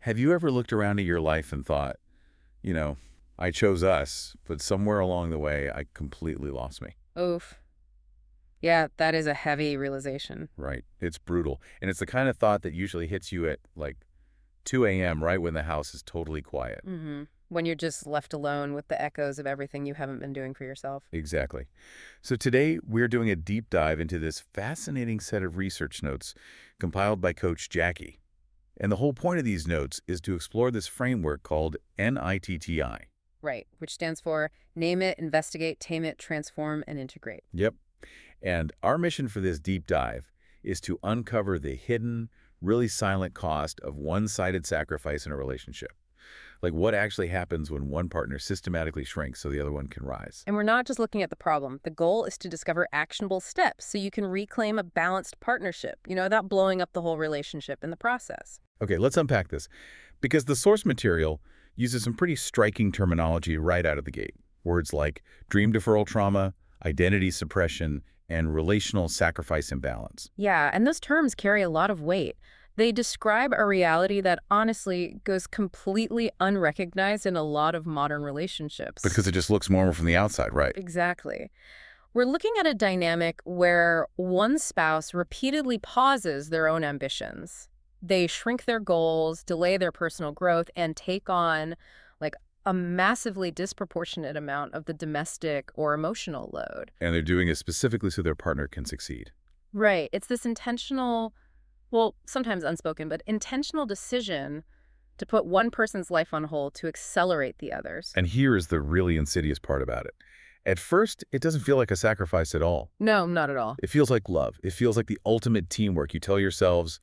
Have you ever looked around at your life and thought, you know, I chose us, but somewhere along the way, I completely lost me? Oof. Yeah, that is a heavy realization. Right. It's brutal. And it's the kind of thought that usually hits you at like 2 a.m., right when the house is totally quiet. When you're just left alone with the echoes of everything you haven't been doing for yourself. Exactly. So today, we're doing a deep dive into this fascinating set of research notes compiled by Coach Jackie. And the whole point of these notes is to explore this framework called N.I.T.T.I. Right, which stands for name it, investigate, tame it, transform, and integrate. Yep. And our mission for this deep dive is to uncover the hidden, really silent cost of one-sided sacrifice in a relationship. Like what actually happens when one partner systematically shrinks so the other one can rise. And we're not just looking at the problem. The goal is to discover actionable steps so you can reclaim a balanced partnership, without blowing up the whole relationship in the process. Okay, let's unpack this. Because the source material uses some pretty striking terminology right out of the gate. Words like dream deferral trauma, identity suppression, and relational sacrifice imbalance. Yeah, and those terms carry a lot of weight. They describe a reality that honestly goes completely unrecognized in a lot of modern relationships. Because it just looks normal from the outside, right? Exactly. We're looking at a dynamic where one spouse repeatedly pauses their own ambitions. They shrink their goals, delay their personal growth, and take on like a massively disproportionate amount of the domestic or emotional load. And they're doing it specifically so their partner can succeed. Right. It's this intentional, well, sometimes unspoken, but intentional decision to put one person's life on hold to accelerate the others. And here is the really insidious part about it. At first, it doesn't feel like a sacrifice at all. No, not at all. It feels like love. It feels like the ultimate teamwork. You tell yourselves,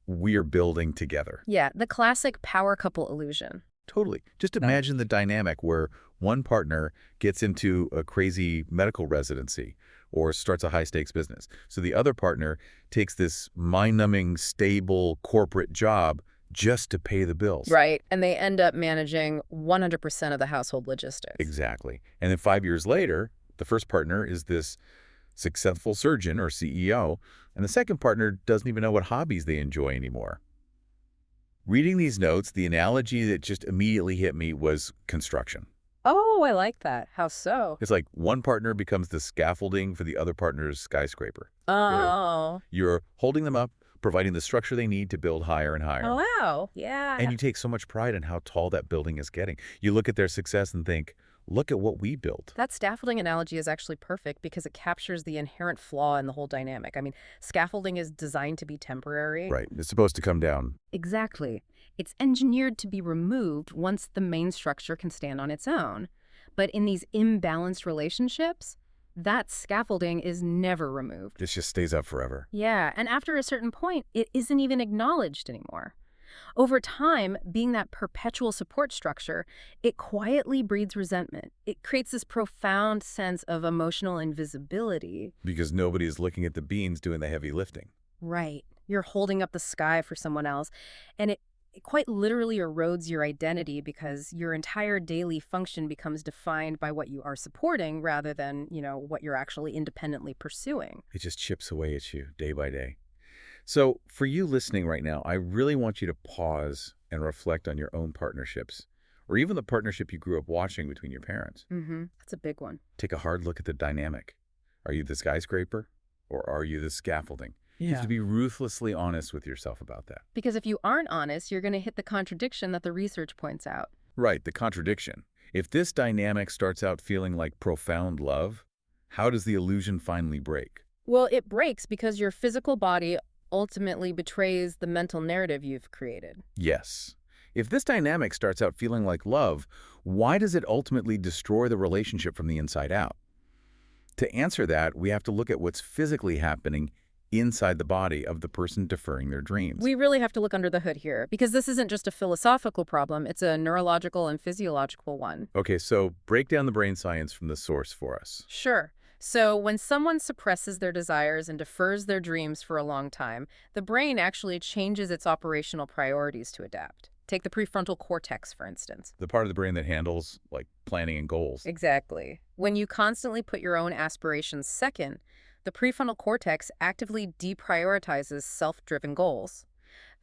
we are building together. Yeah, the classic power couple illusion. Totally. Just imagine the dynamic where one partner gets into a crazy medical residency or starts a high-stakes business. So the other partner takes this mind-numbing, stable corporate job just to pay the bills. Right, and they end up managing 100% of the household logistics. Exactly. And then 5 years later, the first partner is this successful surgeon or CEO, and the second partner doesn't even know what hobbies they enjoy anymore. Reading these notes, the analogy that just immediately hit me was construction. Oh, I like that. How so? It's like one partner becomes the scaffolding for the other partner's skyscraper. Oh. You're holding them up, providing the structure they need to build higher and higher. Oh, wow. Yeah. And you take so much pride in how tall that building is getting. You look at their success and think, look at what we built. That scaffolding analogy is actually perfect because it captures the inherent flaw in the whole dynamic. I mean, scaffolding is designed to be temporary. Right. It's supposed to come down. Exactly. It's engineered to be removed once the main structure can stand on its own. But in these imbalanced relationships, that scaffolding is never removed. This just stays up forever. Yeah, and after a certain point, it isn't even acknowledged anymore. Over time, being that perpetual support structure, it quietly breeds resentment. It creates this profound sense of emotional invisibility. Because nobody is looking at the beans doing the heavy lifting. Right. You're holding up the sky for someone else, and it quite literally erodes your identity because your entire daily function becomes defined by what you are supporting rather than, what you're actually independently pursuing. It just chips away at you day by day. So for you listening right now, I really want you to pause and reflect on your own partnerships, or even the partnership you grew up watching between your parents. That's a big one. Take a hard look at the dynamic. Are you the skyscraper or are you the scaffolding? You have to be ruthlessly honest with yourself about that. Because if you aren't honest, you're going to hit the contradiction that the research points out. Right, the contradiction. If this dynamic starts out feeling like profound love, how does the illusion finally break? Well, it breaks because your physical body ultimately betrays the mental narrative you've created. Yes. If this dynamic starts out feeling like love, why does it ultimately destroy the relationship from the inside out? To answer that, we have to look at what's physically happening inside the body of the person deferring their dreams. We really have to look under the hood here, because this isn't just a philosophical problem, it's a neurological and physiological one. Okay, so break down the brain science from the source for us. Sure. So when someone suppresses their desires and defers their dreams for a long time, the brain actually changes its operational priorities to adapt. Take the prefrontal cortex, for instance. The part of the brain that handles, like, planning and goals. Exactly. When you constantly put your own aspirations second, the prefrontal cortex actively deprioritizes self-driven goals.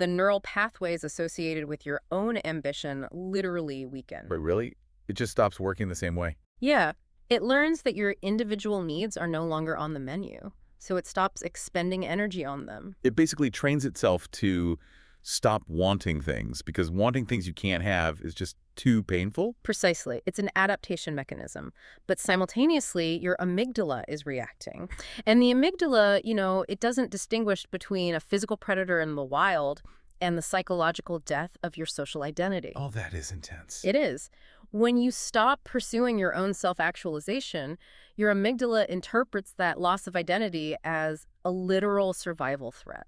The neural pathways associated with your own ambition literally weaken. But really, it just stops working the same way. Yeah, it learns that your individual needs are no longer on the menu, so it stops expending energy on them. It basically trains itself to stop wanting things because wanting things you can't have is just too painful. Precisely. It's an adaptation mechanism. But simultaneously, your amygdala is reacting. And the amygdala, it doesn't distinguish between a physical predator in the wild and the psychological death of your social identity. Oh, that is intense. It is. When you stop pursuing your own self-actualization, your amygdala interprets that loss of identity as a literal survival threat.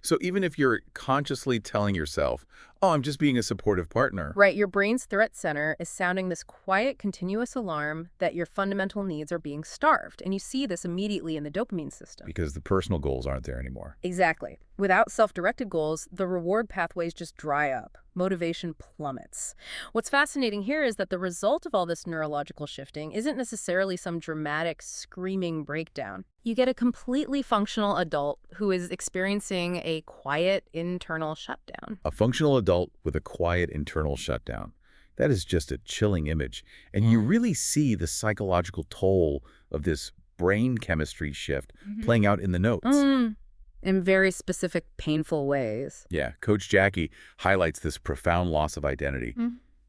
So even if you're consciously telling yourself, oh, I'm just being a supportive partner, Right, your brain's threat center is sounding this quiet, continuous alarm that your fundamental needs are being starved. And you see this immediately in the dopamine system. because the personal goals aren't there anymore. Exactly. Without self-directed goals, the reward pathways just dry up. Motivation plummets. What's fascinating here is that the result of all this neurological shifting isn't necessarily some dramatic, screaming breakdown. You get a completely functional adult who is experiencing a quiet internal shutdown. A functional adult with a quiet internal shutdown. That is just a chilling image. And you really see the psychological toll of this brain chemistry shift playing out in the notes. In very specific, painful ways. Yeah, Coach Jackie highlights this profound loss of identity.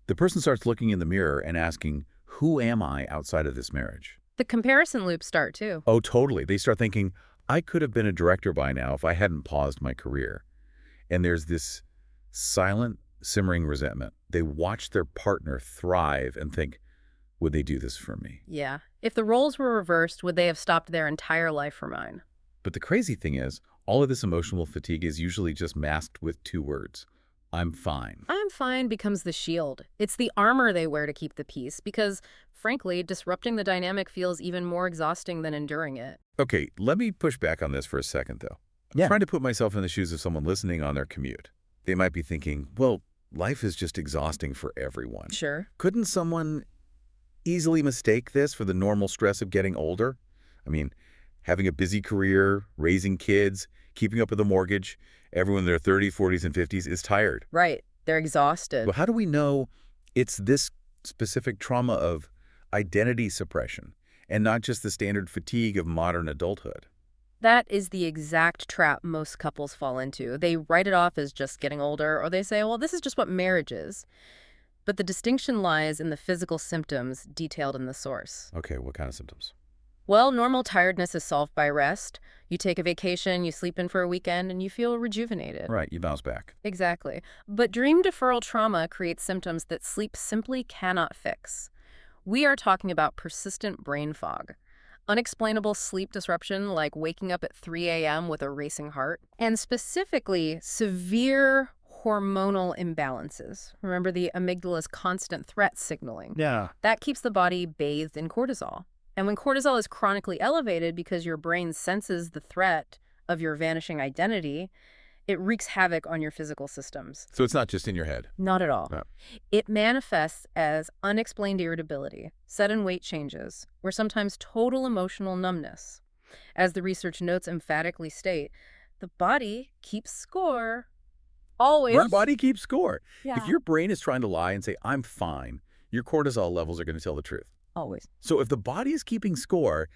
The person starts looking in the mirror and asking, who am I outside of this marriage? The comparison loops start, too. Oh, totally. They start thinking, I could have been a director by now if I hadn't paused my career. And there's this silent, simmering resentment. They watch their partner thrive and think, would they do this for me? Yeah. If the roles were reversed, would they have stopped their entire life for mine? But the crazy thing is, all of this emotional fatigue is usually just masked with two words. I'm fine. I'm fine becomes the shield. It's the armor they wear to keep the peace because, frankly, disrupting the dynamic feels even more exhausting than enduring it. Okay, let me push back on this for a second, though. I'm trying to put myself in the shoes of someone listening on their commute. They might be thinking, well, life is just exhausting for everyone. Sure. Couldn't someone easily mistake this for the normal stress of getting older? I mean, having a busy career, raising kids, keeping up with a mortgage, everyone in their 30s, 40s, and 50s is tired. Right. They're exhausted. Well, how do we know it's this specific trauma of identity suppression and not just the standard fatigue of modern adulthood? That is the exact trap most couples fall into. They write it off as just getting older, or they say, well, this is just what marriage is. But the distinction lies in the physical symptoms detailed in the source. Okay, what kind of symptoms? Well, normal tiredness is solved by rest. You take a vacation, you sleep in for a weekend, and you feel rejuvenated. Right, you bounce back. Exactly. But dream deferral trauma creates symptoms that sleep simply cannot fix. We are talking about persistent brain fog, unexplainable sleep disruption like waking up at 3 a.m. with a racing heart, and specifically severe hormonal imbalances. Remember the amygdala's constant threat signaling? Yeah. That keeps the body bathed in cortisol. And when cortisol is chronically elevated because your brain senses the threat of your vanishing identity, it wreaks havoc on your physical systems. So it's not just in your head. Not at all. No. It manifests as unexplained irritability, sudden weight changes, or sometimes total emotional numbness. As the research notes emphatically state, the body keeps score. Always. Your body keeps score. Yeah. If your brain is trying to lie and say, I'm fine, your cortisol levels are going to tell the truth. Always. So if the body is keeping score,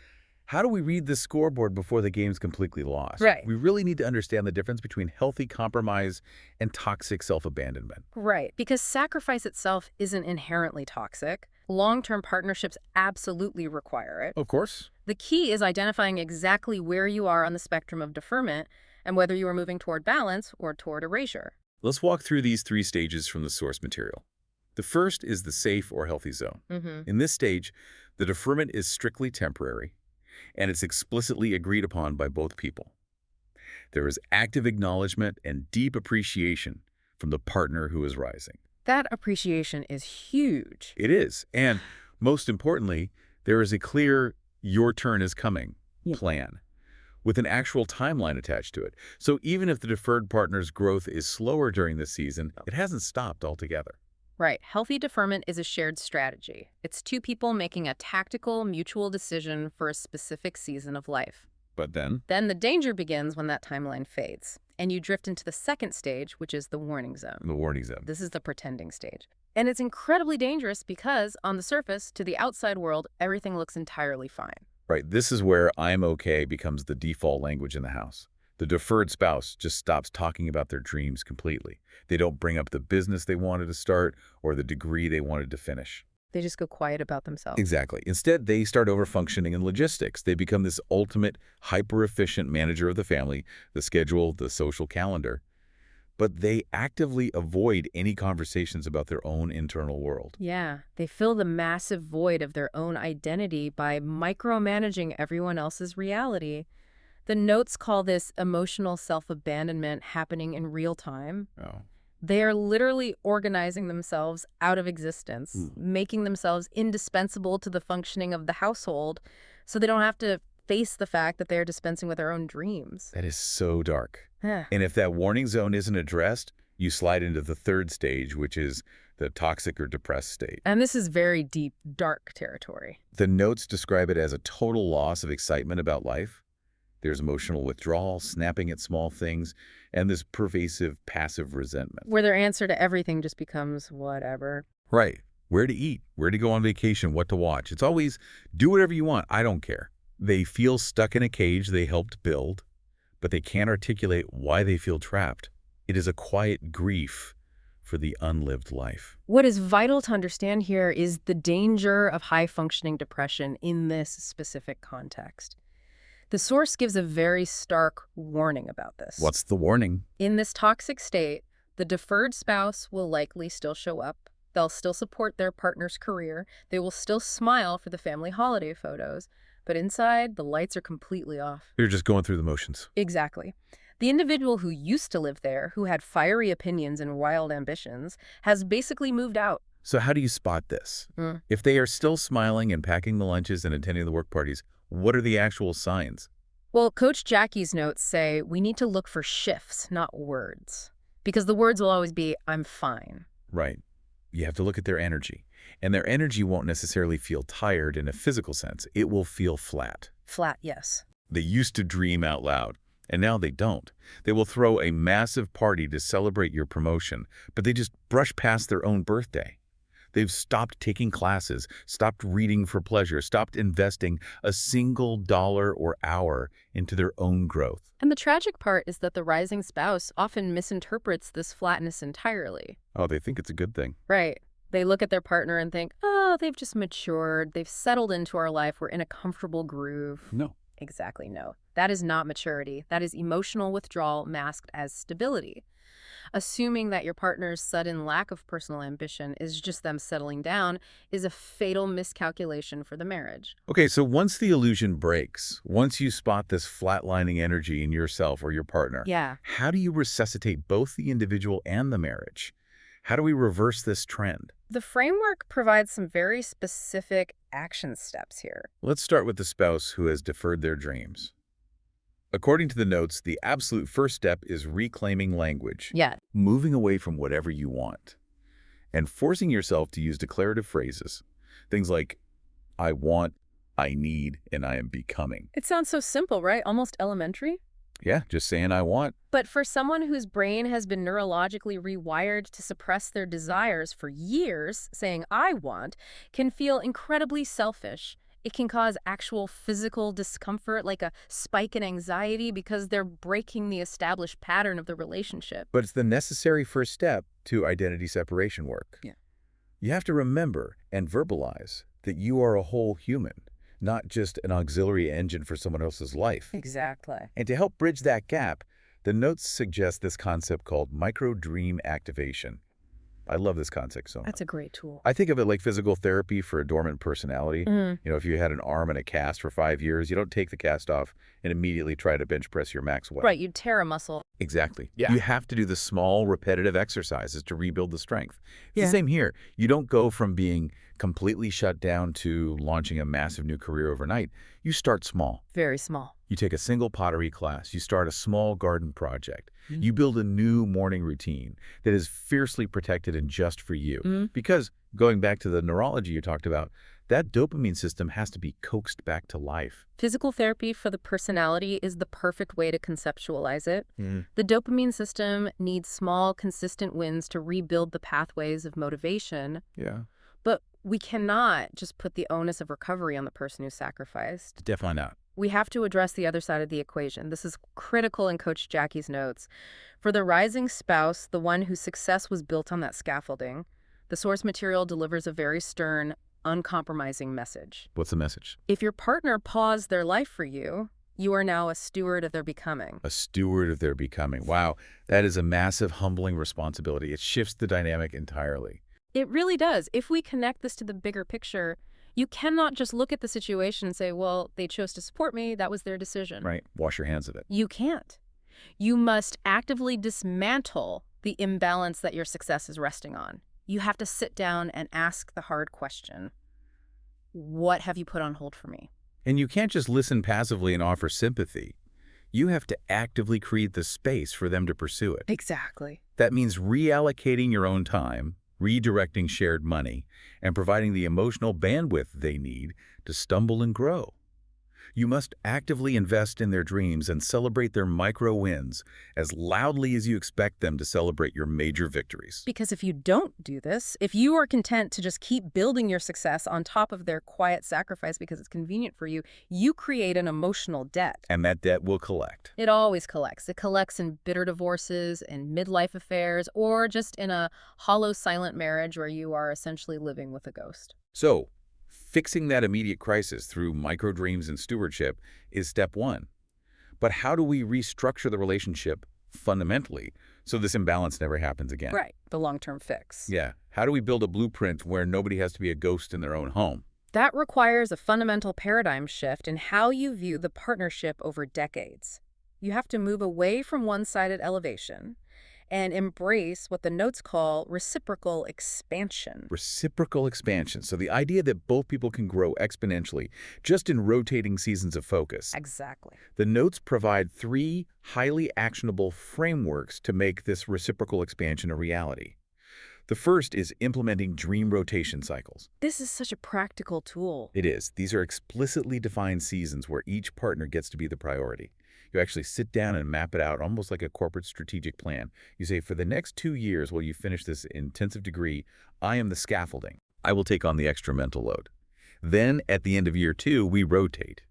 how do we read the scoreboard before the game's completely lost? Right. We really need to understand the difference between healthy compromise and toxic self-abandonment. Right. Because sacrifice itself isn't inherently toxic. Long-term partnerships absolutely require it. Of course. The key is identifying exactly where you are on the spectrum of deferment and whether you are moving toward balance or toward erasure. Let's walk through these three stages from the source material. The first is the safe or healthy zone. In this stage, the deferment is strictly temporary, and it's explicitly agreed upon by both people. There is active acknowledgement and deep appreciation from the partner who is rising. That appreciation is huge. It is. And most importantly, there is a clear your turn is coming plan with an actual timeline attached to it. So even if the deferred partner's growth is slower during this season, it hasn't stopped altogether. Right. Healthy deferment is a shared strategy. It's two people making a tactical, mutual decision for a specific season of life. But then, Then the danger begins when that timeline fades. and you drift into the second stage, which is the warning zone. The warning zone. This is the pretending stage. And it's incredibly dangerous because, on the surface, to the outside world, everything looks entirely fine. Right. This is where I'm okay becomes the default language in the house. The deferred spouse just stops talking about their dreams completely. They don't bring up the business they wanted to start or the degree they wanted to finish. They just go quiet about themselves. Exactly. Instead, they start overfunctioning in logistics. They become this ultimate, hyper-efficient manager of the family, the schedule, the social calendar. But they actively avoid any conversations about their own internal world. Yeah, they fill the massive void of their own identity by micromanaging everyone else's reality. The notes call this emotional self-abandonment happening in real time. Oh. They are literally organizing themselves out of existence, making themselves indispensable to the functioning of the household so they don't have to face the fact that they're dispensing with their own dreams. That is so dark. Yeah. And if that warning zone isn't addressed, you slide into the third stage, which is the toxic or depressed state. And this is very deep, dark territory. The notes describe it as a total loss of excitement about life. There's emotional withdrawal, snapping at small things, and this pervasive passive resentment. Where their answer to everything just becomes whatever. Right. Where to eat, where to go on vacation, what to watch. It's always, do whatever you want, I don't care. They feel stuck in a cage they helped build, but they can't articulate why they feel trapped. It is a quiet grief for the unlived life. What is vital to understand here is the danger of high-functioning depression in this specific context. The source gives a very stark warning about this. What's the warning? In this toxic state, the deferred spouse will likely still show up. They'll still support their partner's career. They will still smile for the family holiday photos. But inside, the lights are completely off. You're just going through the motions. Exactly. The individual who used to live there, who had fiery opinions and wild ambitions, has basically moved out. So how do you spot this? If they are still smiling and packing the lunches and attending the work parties, what are the actual signs? Well, Coach Jackie's notes say we need to look for shifts, not words. Because the words will always be, I'm fine. Right. You have to look at their energy. And their energy won't necessarily feel tired in a physical sense. It will feel flat. Flat, yes. They used to dream out loud, and now they don't. They will throw a massive party to celebrate your promotion, but they just brush past their own birthday. They've stopped taking classes, stopped reading for pleasure, stopped investing a single dollar or hour into their own growth. And the tragic part is that the rising spouse often misinterprets this flatness entirely. Oh, they think it's a good thing. Right. They look at their partner and think, oh, they've just matured. They've settled into our life. We're in a comfortable groove. No. Exactly, no. That is not maturity. That is emotional withdrawal masked as stability. Assuming that your partner's sudden lack of personal ambition is just them settling down is a fatal miscalculation for the marriage. Okay, so once the illusion breaks, once you spot this flatlining energy in yourself or your partner, Yeah. how do you resuscitate both the individual and the marriage? How do we reverse this trend? The framework provides some very specific action steps here. Let's start with the spouse who has deferred their dreams. According to the notes, the absolute first step is reclaiming language. Yeah. Moving away from whatever you want and forcing yourself to use declarative phrases. Things like, I want, I need, and I am becoming. It sounds so simple, right? Almost elementary. Yeah, just saying I want. But for someone whose brain has been neurologically rewired to suppress their desires for years, saying I want can feel incredibly selfish. It can cause actual physical discomfort, like a spike in anxiety, because they're breaking the established pattern of the relationship. But it's the necessary first step to identity separation work. Yeah. You have to remember and verbalize that you are a whole human, not just an auxiliary engine for someone else's life. Exactly. And to help bridge that gap, the notes suggest this concept called micro-dream activation. I love this concept so much. That's a great tool. I think of it like physical therapy for a dormant personality. You know, if you had an arm and a cast for 5 years, you don't take the cast off and immediately try to bench press your max weight. Right, you'd tear a muscle. Exactly. Yeah. You have to do the small, repetitive exercises to rebuild the strength. It's Yeah. the same here. You don't go from being completely shut down to launching a massive new career overnight. You start small. Very small. You take a single pottery class, you start a small garden project, Mm. you build a new morning routine that is fiercely protected and just for you. Mm. Because, going back to the neurology you talked about, that dopamine system has to be coaxed back to life. Physical therapy for the personality is the perfect way to conceptualize it. Mm. The dopamine system needs small, consistent wins to rebuild the pathways of motivation, Yeah. but we cannot just put the onus of recovery on the person who sacrificed. Definitely not. We have to address the other side of the equation. This is critical in Coach Jackie's notes. For the rising spouse, the one whose success was built on that scaffolding, the source material delivers a very stern, uncompromising message. What's the message? If your partner paused their life for you, you are now a steward of their becoming. A steward of their becoming. Wow, that is a massive, humbling responsibility. It shifts the dynamic entirely. It really does. If we connect this to the bigger picture, you cannot just look at the situation and say, well, they chose to support me, that was their decision. Right? Wash your hands of it. You can't. You must actively dismantle the imbalance that your success is resting on. You have to sit down and ask the hard question. What have you put on hold for me? And you can't just listen passively and offer sympathy. You have to actively create the space for them to pursue it. Exactly. That means reallocating your own time, redirecting shared money, and providing the emotional bandwidth they need to stumble and grow. You must actively invest in their dreams and celebrate their micro wins as loudly as you expect them to celebrate your major victories. Because if you don't do this, if you are content to just keep building your success on top of their quiet sacrifice because it's convenient for you, you create an emotional debt. And that debt will collect. It always collects. It collects in bitter divorces, in midlife affairs, or just in a hollow, silent marriage where you are essentially living with a ghost. So, fixing that immediate crisis through micro-dreams and stewardship is step one. But how do we restructure the relationship fundamentally so this imbalance never happens again? Right. The long-term fix. Yeah. How do we build a blueprint where nobody has to be a ghost in their own home? That requires a fundamental paradigm shift in how you view the partnership over decades. You have to move away from one-sided elevation and embrace what the notes call reciprocal expansion. Reciprocal expansion. So the idea that both people can grow exponentially just in rotating seasons of focus. Exactly. The notes provide 3 highly actionable frameworks to make this reciprocal expansion a reality. The first is implementing dream rotation cycles. This is such a practical tool. It is. These are explicitly defined seasons where each partner gets to be the priority. You actually sit down and map it out almost like a corporate strategic plan. You say, for the next 2 years while you finish this intensive degree, I am the scaffolding. I will take on the extra mental load. Then, at the end of year 2, we rotate.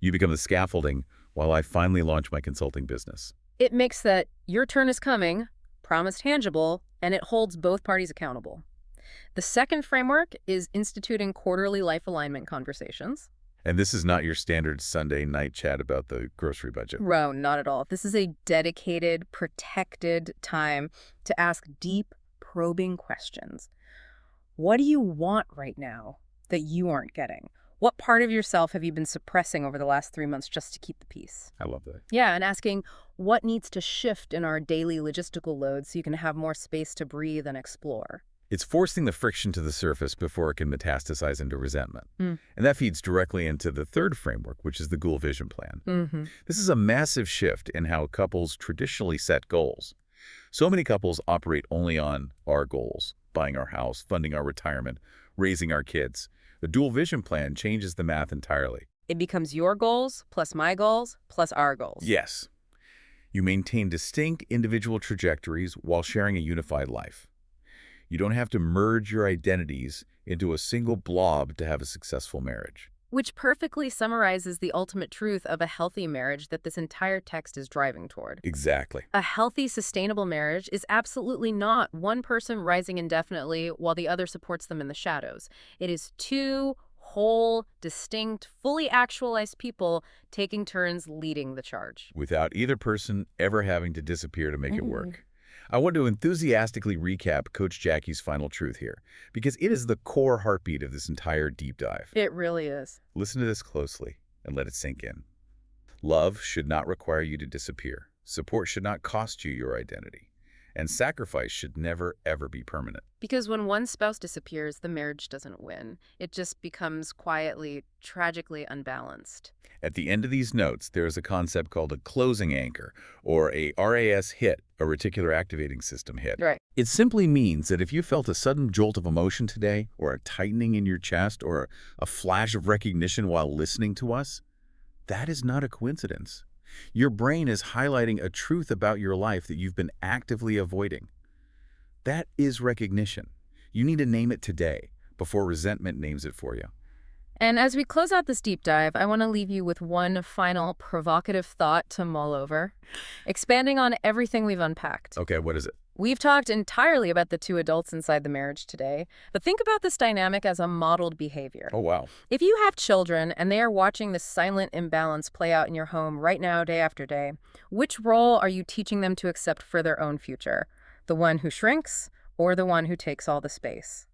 You become the scaffolding while I finally launch my consulting business. It makes that your turn is coming, promise tangible, and it holds both parties accountable. The second framework is instituting quarterly life alignment conversations. And this is not your standard Sunday night chat about the grocery budget. No, not at all. This is a dedicated, protected time to ask deep, probing questions. What do you want right now that you aren't getting? What part of yourself have you been suppressing over the last 3 months just to keep the peace? I love that. Yeah, and asking what needs to shift in our daily logistical load so you can have more space to breathe and explore. It's forcing the friction to the surface before it can metastasize into resentment. Mm. And that feeds directly into the third framework, which is the goal vision plan. Mm-hmm. This is a massive shift in how couples traditionally set goals. So many couples operate only on our goals, buying our house, funding our retirement, raising our kids. The dual vision plan changes the math entirely. It becomes your goals plus my goals plus our goals. Yes. You maintain distinct individual trajectories while sharing a unified life. You don't have to merge your identities into a single blob to have a successful marriage. Which perfectly summarizes the ultimate truth of a healthy marriage that this entire text is driving toward. Exactly. A healthy, sustainable marriage is absolutely not one person rising indefinitely while the other supports them in the shadows. It is 2 whole, distinct, fully actualized people taking turns leading the charge. Without either person ever having to disappear to make it work. I want to enthusiastically recap Coach Jackie's final truth here, because it is the core heartbeat of this entire deep dive. It really is. Listen to this closely and let it sink in. Love should not require you to disappear. Support should not cost you your identity. and sacrifice should never, ever be permanent. Because when one spouse disappears, the marriage doesn't win. It just becomes quietly, tragically unbalanced. At the end of these notes, there is a concept called a closing anchor, or a RAS hit, a reticular activating system hit. Right. It simply means that if you felt a sudden jolt of emotion today, or a tightening in your chest, or a flash of recognition while listening to us, that is not a coincidence. Your brain is highlighting a truth about your life that you've been actively avoiding. That is recognition. You need to name it today, before resentment names it for you. And as we close out this deep dive, I want to leave you with one final provocative thought to mull over, expanding on everything we've unpacked. Okay, what is it? We've talked entirely about the two adults inside the marriage today, but think about this dynamic as a modeled behavior. Oh, wow. If you have children and they are watching this silent imbalance play out in your home right now, day after day, which role are you teaching them to accept for their own future? The one who shrinks or the one who takes all the space?